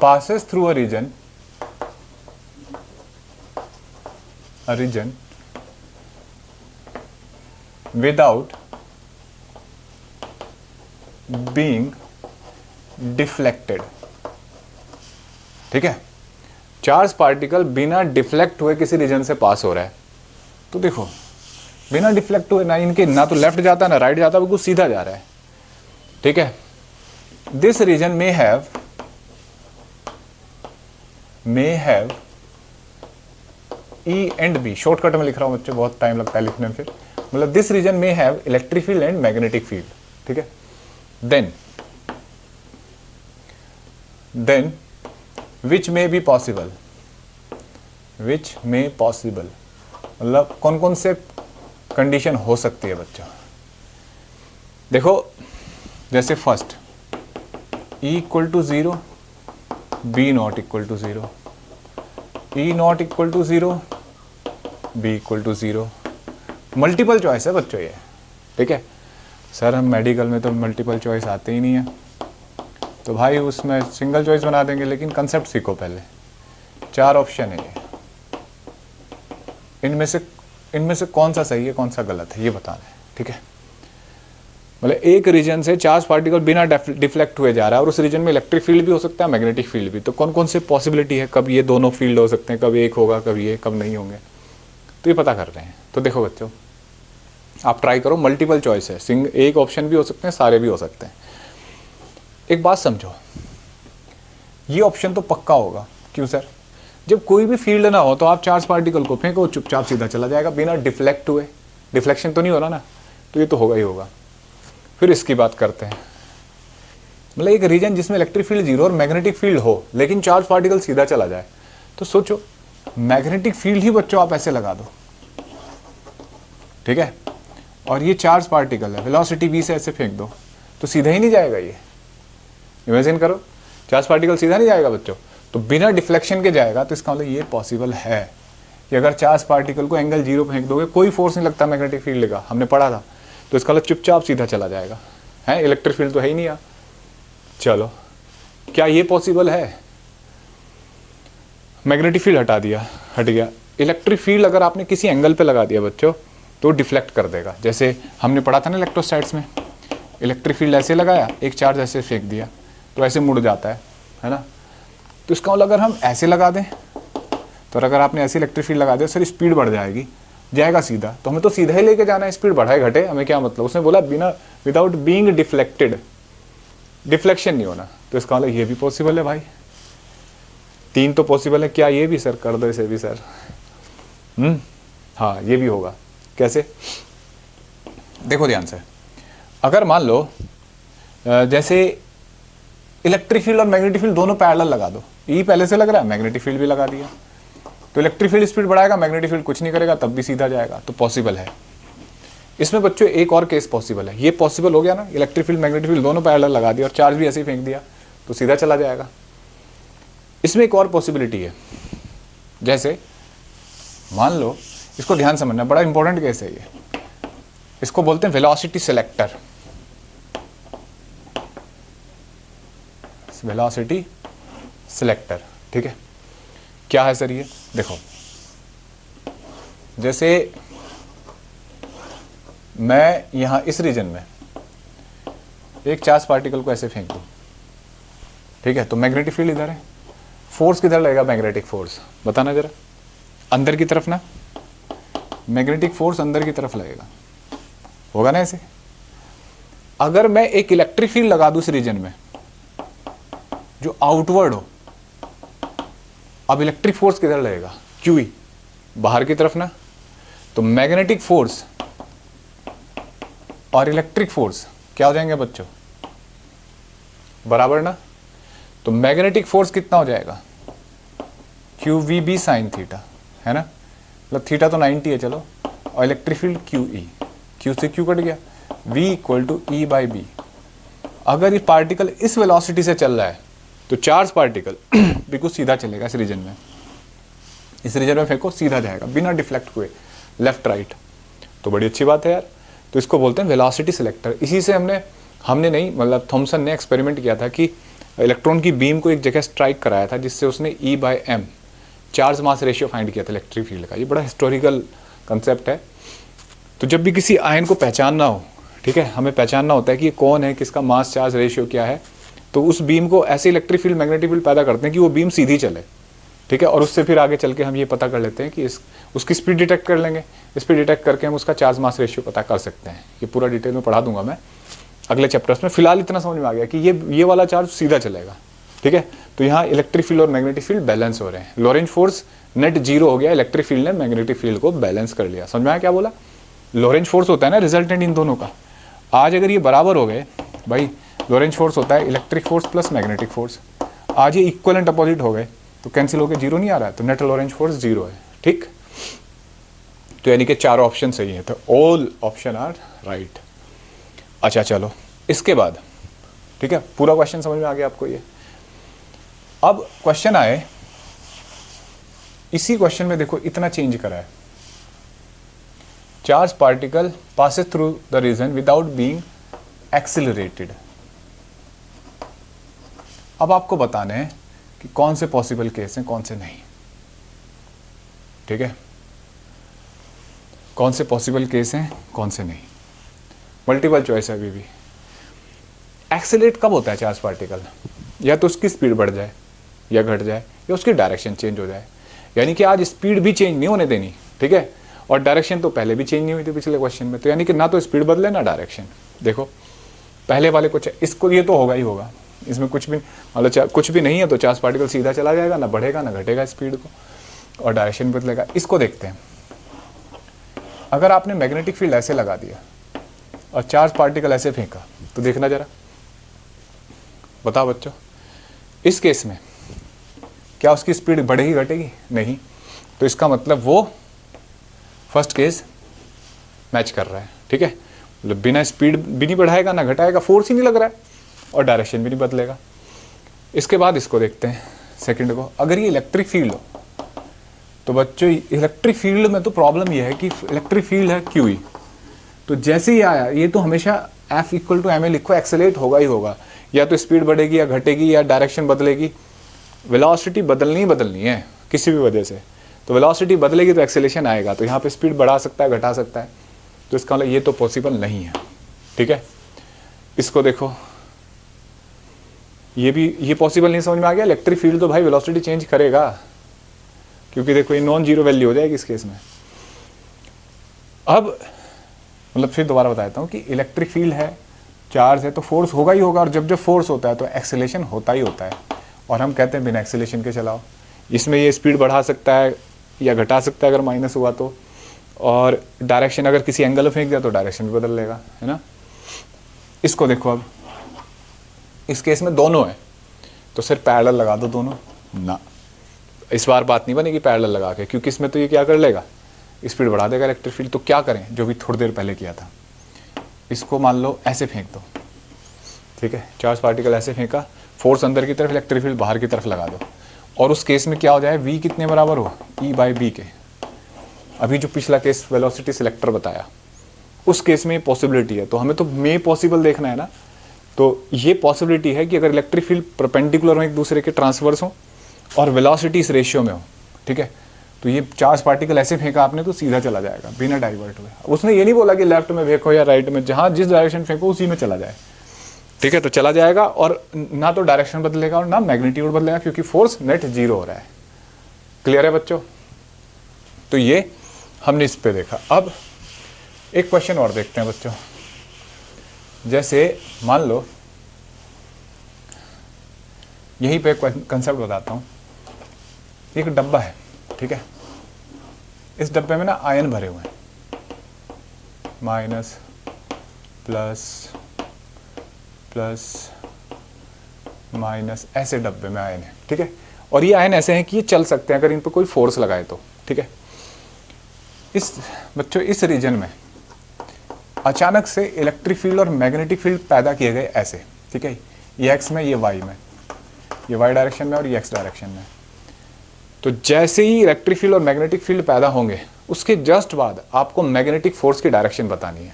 passes through a region without being deflected, ठीक है। चार्ज पार्टिकल बिना डिफ्लेक्ट हुए किसी रीजन से पास हो रहा है। तो देखो बिना डिफ्लेक्ट हुए, ना तो लेफ्ट जाता ना राइट जाता, बिल्कुल सीधा जा रहा है, ठीक है। This region may have E and B, shortcut में लिख रहा हूं बच्चों, बहुत टाइम लगता है लिखने में, फिर मतलब this region may have electric field and magnetic field, ठीक है। Then which may be possible, मतलब कौन कौन से कंडीशन हो सकती है बच्चों। देखो जैसे first E equal to 0, B not equal to 0, E not equal to 0, B equal to 0। Multiple choice है बच्चों ये, ठीक है। सर हम मेडिकल में तो मल्टीपल चॉइस आते ही नहीं है, तो भाई उसमें सिंगल चॉइस बना देंगे, लेकिन कंसेप्ट सीखो पहले। 4 ऑप्शन है ये, इनमें से कौन सा सही है कौन सा गलत है ये बताना है, ठीक है। मतलब एक रीजन से चार्ज पार्टिकल बिना डिफ्लेक्ट हुए जा रहा है और उस रीजन में इलेक्ट्रिक फील्ड भी हो सकता है, मैग्नेटिक फील्ड भी। तो कौन कौन से पॉसिबिलिटी है, कब ये दोनों फील्ड हो सकते हैं, कब एक होगा, कब ये, कब नहीं होंगे, तो ये पता कर रहे हैं। तो देखो बच्चों, आप ट्राई करो, मल्टीपल चॉइस है, एक ऑप्शन भी हो सकते हैं, सारे भी हो सकते हैं। एक बात समझो, ये ऑप्शन तो पक्का होगा। क्यों सर? जब कोई भी फील्ड ना हो तो आप चार्ज पार्टिकल को फेंको, चुपचाप सीधा चला जाएगा बिना डिफ्लेक्ट हुए। डिफ्लेक्शन तो नहीं हो रहा ना, तो ये तो होगा ही होगा। फिर इसकी बात करते हैं, मतलब एक रीजन जिसमें इलेक्ट्रिक फील्ड जीरो और मैग्नेटिक फील्ड हो लेकिन चार्ज पार्टिकल सीधा चला जाए, तो सोचो मैग्नेटिक फील्ड ही बच्चों आप ऐसे लगा दो, ठीक है, और ये चार्ज पार्टिकल है, वेलोसिटी v से ऐसे फेंक दो, तो सीधा ही नहीं जाएगा। ये इमेजिन करो, चार्ज पार्टिकल सीधा नहीं जाएगा बच्चों, तो बिना डिफ्लेक्शन के जाएगा। तो इसका मतलब ये पॉसिबल है कि अगर चार्ज पार्टिकल को एंगल जीरो फेंक दोगे, कोई फोर्स नहीं लगता मैग्नेटिक फील्ड का, हमने पढ़ा था, तो इसका मतलब चुपचाप सीधा चला जाएगा, है, इलेक्ट्रिक फील्ड तो है ही नहीं। चलो, क्या ये पॉसिबल है? मैग्नेटिक फील्ड हटा दिया, हट गया। इलेक्ट्रिक फील्ड अगर आपने किसी एंगल पे लगा दिया बच्चों, तो डिफ्लेक्ट कर देगा। जैसे हमने पढ़ा था ना इलेक्ट्रोस्टैट्स में, इलेक्ट्रिक फील्ड ऐसे लगाया, एक चार्ज ऐसे फेंक दिया, तो ऐसे मुड़ जाता है ना। तो इसका मतलब अगर हम ऐसे लगा दें, तो अगर आपने ऐसे इलेक्ट्रिक फील्ड लगा दिया, सर स्पीड बढ़ जाएगी, जाएगा सीधा, तो हमें तो सीधा ही लेके जाना है, स्पीड बढ़ाए घटे हमें क्या मतलब। उसने बोला बिना, विदाउट बीइंग डिफ्लेक्टेड, डिफ्लेक्शन नहीं होना। तो इसका मतलब ये भी पॉसिबल है भाई, 3 तो पॉसिबल है। क्या ये भी सर? कर दो इसे भी सर। हाँ, ये भी होगा। कैसे? देखो ध्यान से, अगर मान लो जैसे इलेक्ट्रिक फील्ड और मैग्नेटिक फील्ड दोनों पैरेलल लगा दो, ई पहले से लग रहा है, मैग्नेटिक फील्ड भी लगा दिया, तो इलेक्ट्रिक फील्ड स्पीड बढ़ाएगा, मैग्नेटिक फील्ड कुछ नहीं करेगा, तब भी सीधा जाएगा। तो पॉसिबल है। इसमें बच्चों एक और केस पॉसिबल है, ये पॉसिबल हो गया ना, इलेक्ट्रिक फील्ड मैग्नेटिक फील्ड दोनों पैरेलल लगा दिया और चार्ज भी ऐसे ही फेंक दिया, तो सीधा चला जाएगा। इसमें एक और पॉसिबिलिटी है, जैसे मान लो, इसको ध्यान समझना, बड़ा इंपॉर्टेंट केस है ये, इसको बोलते हैं वेलोसिटी सिलेक्टर। वेलोसिटी सिलेक्टर, ठीक है। क्या है सर ये? देखो, जैसे मैं यहां इस रीजन में एक चार्ज पार्टिकल को ऐसे फेंक दूं, ठीक है, तो मैग्नेटिक फील्ड इधर है, फोर्स किधर लगेगा? मैग्नेटिक फोर्स, बताना जरा, अंदर की तरफ ना, मैग्नेटिक फोर्स अंदर की तरफ लगेगा, होगा ना ऐसे। अगर मैं एक इलेक्ट्रिक फील्ड लगा दूं इस रीजन में जो आउटवर्ड हो, अब इलेक्ट्रिक फोर्स किधर लगेगा? QE, बाहर की तरफ ना। तो मैग्नेटिक फोर्स और इलेक्ट्रिक फोर्स क्या हो जाएंगे बच्चों? बराबर ना। तो मैग्नेटिक फोर्स कितना हो जाएगा? QVB साइन थीटा, है ना, मतलब थीटा तो 90 है, चलो, और इलेक्ट्रिक फील्ड QE, Q से Q कट गया, V इक्वल टू E/B। अगर ये पार्टिकल इस वेलोसिटी से चल रहा है तो चार्ज पार्टिकल बिल्कुल सीधा चलेगा इस रीजन में, इस रीजन में फेंको, सीधा जाएगा बिना डिफ्लेक्ट हुए लेफ्ट राइट। तो बड़ी अच्छी बात है यार। तो इसको बोलते हैं वेलोसिटी सिलेक्टर। इसी से हमने नहीं, मतलब थॉमसन ने एक्सपेरिमेंट किया था कि इलेक्ट्रॉन की बीम को एक जगह स्ट्राइक कराया था, जिससे उसने E/m charge mass ratio find किया था इलेक्ट्रिक फील्ड का। ये बड़ा हिस्टोरिकल कंसेप्ट है। तो जब भी किसी आयन को पहचानना हो, ठीक है, हमें पहचानना होता है कि ये कौन है, किसका मास चार्ज रेशियो क्या है, तो उस बीम को ऐसे इलेक्ट्रिक फील्ड मैग्नेटिक फील्ड पैदा करते हैं कि वो बीम सीधी चले, ठीक है, और उससे फिर आगे चल के हम ये पता कर लेते हैं कि उसकी स्पीड डिटेक्ट कर लेंगे, स्पीड डिटेक्ट करके हम उसका चार्ज मास रेशियो पता कर सकते हैं। ये पूरा डिटेल में पढ़ा दूंगा मैं अगले चैप्टर्स में। फिलहाल इतना समझ में आ गया कि ये वाला चार्ज सीधा चलेगा, ठीक है। तो यहाँ इलेक्ट्रिक फील्ड और मैग्नेटिक फील्ड बैलेंस हो रहे हैं, लॉरेंज फोर्स नेट 0 हो गया, इलेक्ट्रिक फील्ड ने मैग्नेटिक फील्ड को बैलेंस कर लिया। समझ में आया क्या बोला? लॉरेंज फोर्स होता है ना रिजल्टेंट इन दोनों का। आज अगर ये बराबर हो गए भाई, लॉरेंज फोर्स होता है electric force plus magnetic force, आज ये इक्वलेंट अपोजिट हो गए तो कैंसिल होकर 0 नहीं आ रहा है, तो नेट लॉरेंज फोर्स 0 है, ठीक। तो यानी कि 4 ऑप्शन सही है, तो ऑल ऑप्शन आर राइट। अच्छा चलो, इसके बाद, ठीक है, पूरा क्वेश्चन समझ में आ गया आपको ये। अब क्वेश्चन आए, इसी क्वेश्चन में देखो इतना चेंज करा है, charge particle passes through the region without being accelerated. अब आपको बताने हैं कि कौन से पॉसिबल केस हैं, कौन से नहीं, ठीक है, कौन से पॉसिबल केस हैं, कौन से नहीं। मल्टीपल चॉइस है अभी भी। एक्सेलरेट कब होता है चार्ज पार्टिकल? या तो उसकी स्पीड बढ़ जाए या घट जाए या उसकी डायरेक्शन चेंज हो जाए। यानी कि आज स्पीड भी चेंज नहीं होने देनी, ठीक है, और डायरेक्शन तो पहले भी चेंज नहीं हुई थी पिछले क्वेश्चन में, तो यानी कि ना तो स्पीड बदले ना डायरेक्शन। देखो पहले वाले कुछ इसको ये तो होगा ही होगा, इसमें कुछ भी मतलब कुछ भी नहीं है तो चार्ज पार्टिकल सीधा चला जाएगा, ना बढ़ेगा ना घटेगा स्पीड को, और डायरेक्शन बदलेगा। इसको देखते हैं, अगर आपने मैग्नेटिक फील्ड ऐसे लगा दिया और चार्ज पार्टिकल ऐसे फेंका तो देखना जरा, बताओ बच्चों, इस केस में क्या उसकी स्पीड बढ़ेगी घटेगी? नहीं। तो इसका मतलब वो फर्स्ट केस मैच कर रहा है, ठीक है, मतलब बिना स्पीड भी नहीं बढ़ाएगा ना घटाएगा, फोर्स ही नहीं लग रहा है, और डायरेक्शन भी नहीं बदलेगा। इसके बाद इसको देखते हैं सेकंड को, अगर ये इलेक्ट्रिक फील्ड हो तो बच्चों इलेक्ट्रिक फील्ड में तो प्रॉब्लम ये है कि इलेक्ट्रिक फील्ड है क्यू, तो जैसे ही आया ये तो हमेशा F equal to M A लिखो, एक्सेलरेट होगा ही होगा, या तो स्पीड बढ़ेगी या घटेगी या डायरेक्शन बदलेगी। वेलोसिटी बदलनी है किसी भी वजह से, तो वेलोसिटी बदलेगी तो एक्सेलेरेशन आएगा, तो यहाँ पे स्पीड बढ़ा सकता है घटा सकता है, तो इसका मतलब ये तो पॉसिबल नहीं है, ठीक है। इसको देखो, ये पॉसिबल नहीं, समझ में आ गया। इलेक्ट्रिक फील्ड तो भाई वेलोसिटी चेंज करेगा, क्योंकि देखो ये नॉन जीरो वैल्यू हो जाएगी इस केस में। अब मतलब फिर दोबारा बता देता हूँ कि इलेक्ट्रिक फील्ड है, चार्ज है, तो फोर्स होगा ही होगा, और जब जब फोर्स होता है तो एक्सेलेरेशन होता ही होता है, और हम कहते हैं बिना एक्सेलेरेशन के चलाओ। इसमें ये स्पीड बढ़ा सकता है या घटा सकता है अगर माइनस हुआ तो, और डायरेक्शन अगर किसी एंगल में फेंक दिया तो डायरेक्शन भी बदल लेगा, है ना। इसको देखो, अब इस केस में दोनों है तो सिर्फ पैरेलल लगा दो दोनों ना, इस बार बात नहीं बनेगी पैरेलल लगा के, क्योंकि इसमें तो ये क्या कर लेगा, स्पीड बढ़ा देगा इलेक्ट्रिक फील्ड। तो क्या करें, जो भी थोड़ी देर पहले किया था, इसको मान लो ऐसे फेंक दो, ठीक है, चार्ज पार्टिकल ऐसे फेंका, फोर्स अंदर की तरफ, इलेक्ट्रिक फील्ड बाहर की तरफ लगा दो, और उस केस में क्या हो जाए, v कितने बराबर हो, E/b के। अभी जो पिछला केस वेलोसिटी सिलेक्टर बताया उस केस में पॉसिबिलिटी है, तो हमें तो मे पॉसिबल देखना है ना, तो ये पॉसिबिलिटी है कि अगर इलेक्ट्रिक फील्ड परपेंडिकुलर में एक दूसरे के ट्रांसवर्स हो और वेलोसिटी इस रेशियो में हो, ठीक है, तो ये चार्ज पार्टिकल ऐसे फेंका आपने तो सीधा चला जाएगा बिना डाइवर्ट हुए। उसने ये नहीं बोला कि लेफ्ट में फेंको या राइट में, जहाँ जिस डायरेक्शन फेंको उसी में चला जाए, ठीक है, तो चला जाएगा, और ना तो डायरेक्शन बदलेगा और ना मैग्नीट्यूड बदलेगा, क्योंकि फोर्स नेट जीरो हो रहा है। क्लियर है बच्चों? तो ये हमने इस पे देखा। अब एक क्वेश्चन और देखते हैं बच्चों, जैसे मान लो यहीं पे कंसेप्ट बताता हूँ, एक डब्बा है, ठीक है, इस डब्बे में ना आयन भरे हुए हैं, माइनस प्लस प्लस माइनस, ऐसे डब्बे में आयन है, ठीक है, और ये आयन ऐसे हैं कि ये चल सकते हैं अगर इन पर कोई फोर्स लगाए तो, ठीक है। इस बच्चों इस रीजन में अचानक से इलेक्ट्रिक फील्ड और मैग्नेटिक फील्ड पैदा किए गए ऐसे, ठीक है, ये एक्स में, ये वाई में, ये वाई डायरेक्शन में और ये एक्स डायरेक्शन में। तो जैसे ही इलेक्ट्रिक फील्ड और मैग्नेटिक फील्ड पैदा होंगे उसके जस्ट बाद आपको मैग्नेटिक फोर्स की डायरेक्शन बतानी है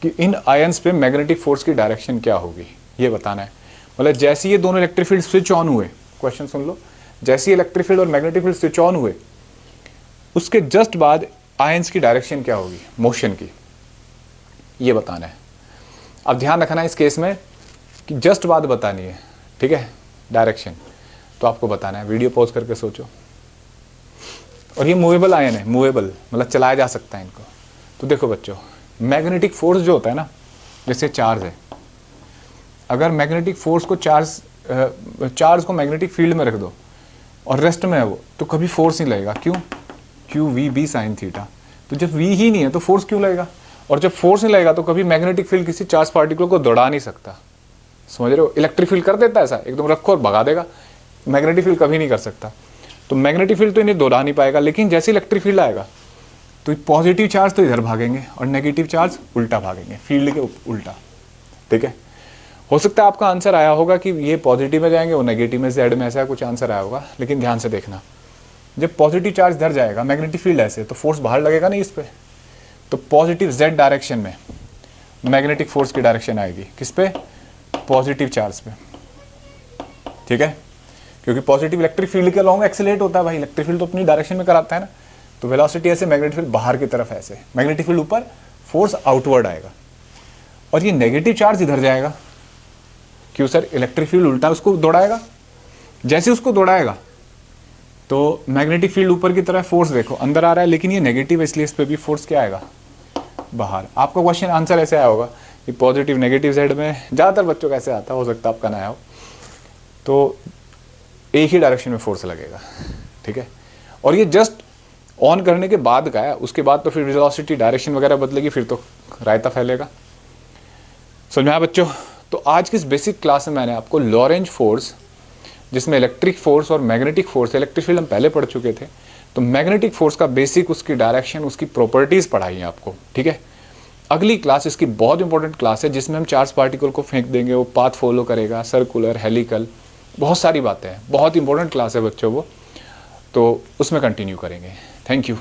कि इन आयंस पे मैग्नेटिक फोर्स की डायरेक्शन क्या होगी, ये बताना है। मतलब जैसे ये दोनों इलेक्ट्रिक फील्ड स्विच ऑन हुए, क्वेश्चन सुन लो, जैसे ही इलेक्ट्रिक फील्ड और मैग्नेटिक फील्ड स्विच ऑन हुए उसके जस्ट बाद आयंस की डायरेक्शन क्या होगी, मोशन की, ये बताना है। अब ध्यान रखना है इस केस में कि जस्ट बाद बतानी है, ठीक है, डायरेक्शन तो आपको बताना है, वीडियो पॉज करके सोचो। और ये मूवेबल आयन है, मूवेबल मतलब चलाया जा सकता है इनको। तो देखो बच्चों, मैग्नेटिक फोर्स जो होता है ना, जैसे चार्ज है, अगर मैग्नेटिक फोर्स को चार्ज को मैग्नेटिक फील्ड में रख दो और रेस्ट में है वो, तो कभी फोर्स नहीं लगेगा। क्यों? QV sin theta. तो जब V ही नहीं है तो फोर्स क्यों लगेगा? और जब फोर्स नहीं लगेगा तो कभी मैग्नेटिक फील्ड किसी चार्ज पार्टिकल को दौड़ा नहीं सकता। समझ रहे हो? इलेक्ट्रिक फील्ड कर देता है ऐसा, एकदम रखो और भगा देगा। मैग्नेटिक फील्ड कभी नहीं कर सकता। तो मैग्नेटिक फील्ड तो इन्हें दौड़ा नहीं पाएगा, लेकिन जैसे इलेक्ट्रिक फील्ड आएगा तो पॉजिटिव चार्ज तो इधर भागेंगे और नेगेटिव चार्ज उल्टा भागेंगे, फील्ड के उल्टा। ठीक है, हो सकता है आपका आंसर आया होगा कि ये पॉजिटिव में जाएंगे, वो नेगेटिव में, जेड में, ऐसा कुछ आंसर आया होगा। लेकिन ध्यान से देखना, जब पॉजिटिव चार्ज इधर जाएगा, मैग्नेटिक फील्ड ऐसे, तो फोर्स बाहर लगेगा नहीं इस पर, तो पॉजिटिव जेड डायरेक्शन में मैग्नेटिक फोर्स की डायरेक्शन आएगी किस पे? पॉजिटिव चार्ज पे। ठीक है, क्योंकि पॉजिटिव इलेक्ट्रिक फील्ड के अलॉन्ग एक्सेलरेट होता है भाई, इलेक्ट्रिक फील्ड तो अपनी डायरेक्शन में कराता है ना, तो वेलोसिटी ऐसे, मैग्नेटिक फील्ड बाहर की तरफ ऐसे, मैग्नेटिक फील्ड ऊपर, फोर्स आउटवर्ड आएगा। और ये नेगेटिव चार्ज इधर जाएगा। क्यों सर? इलेक्ट्रिक फील्ड उल्टा उसको दौड़ाएगा। जैसे उसको दौड़ाएगा तो मैग्नेटिक फील्ड ऊपर की तरफ, फोर्स देखो अंदर आ रहा है, लेकिन ये नेगेटिव है, इसलिए इस पर भी फोर्स क्या आएगा? बाहर। आपका क्वेश्चन आंसर ऐसे आया होगा कि पॉजिटिव नेगेटिव साइड में, ज़्यादातर बच्चों का ऐसे आता, हो सकता है आपका ना आया हो। तो एक ही डायरेक्शन में फोर्स लगेगा, ठीक है। और ये जस्ट ऑन करने के बाद का है, उसके बाद तो फिर वेलोसिटी डायरेक्शन वगैरह बदलेगी, फिर तो रायता फैलेगा। समझ में आया बच्चों? तो आज की इस बेसिक क्लास में मैंने आपको लॉरेंज फोर्स, जिसमें इलेक्ट्रिक फोर्स और मैग्नेटिक फोर्स, इलेक्ट्रिक फील्ड हम पहले पढ़ चुके थे, तो मैग्नेटिक फोर्स का बेसिक, उसकी डायरेक्शन, उसकी प्रॉपर्टीज पढ़ाई है आपको, ठीक है। अगली क्लास इसकी बहुत इंपॉर्टेंट क्लास है, जिसमें हम चार्ज पार्टिकल को फेंक देंगे, वो पाथ फॉलो करेगा, सर्कुलर, हेलिकल, बहुत सारी बातें हैं, बहुत इंपॉर्टेंट क्लास है बच्चों वो, तो उसमें कंटिन्यू करेंगे। Thank you.